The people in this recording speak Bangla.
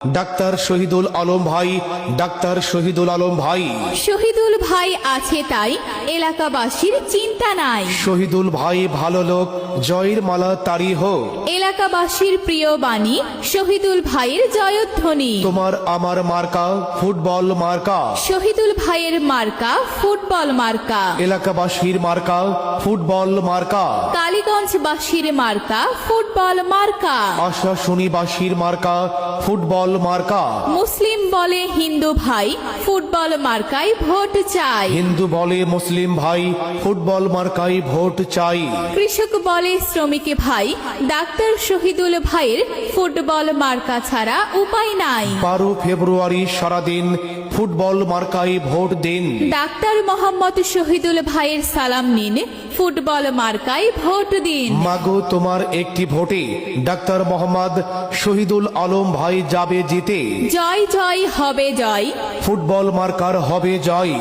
ডাক্তার শহীদুল আলম ভাই, ডাক্তার শহীদুল আলম ভাই। শহীদুল ভাই আছে তাই এলাকাবাসীর চিন্তা নাই। শহীদুল ভাই ভালো লোক, জয়ের মালা তারি হোক। এলাকাবাসীর প্রিয় বাণী শহীদুল ভাইয়ের জয়ধ্বনি। তোমার আমার মার্কা ফুটবল মার্কা। শহীদুল ভাইয়ের মার্কা ফুটবল মার্কা। এলাকাবাসীর মার্কা ফুটবল মার্কা। কালীগঞ্জবাসীর মার্কা ফুটবল মার্কা। আশাশুনিবাসীর মার্কা ফুটবল মার্কা। মুসলিম বলে হিন্দু ভাই ফুটবল মার্কায় ভোট চাই। হিন্দু বলে মুসলিম ভাই ফুটবল মার্কায় ভোট চাই। কৃষক বলে শ্রমিক ভাই ডাক্তার শহীদুল ভাইয়ের ফুটবল মার্কা ছাড়া উপায় নাই। 12 ফেব্রুয়ারি সারাদিন ফুটবল মার্কায় ভোট দিন। ডাক্তার মোহাম্মদ শহীদুল ভাইয়ের সালাম নিন, ফুটবল মার্কায় ভোট দিন। মাগো তোমার একটি ভোটে ডাক্তার মোহাম্মদ শহীদুল আলম ভাই যাবে জিতে। জয় জয় হবে জয়, ফুটবল মার্কার হবে জয়।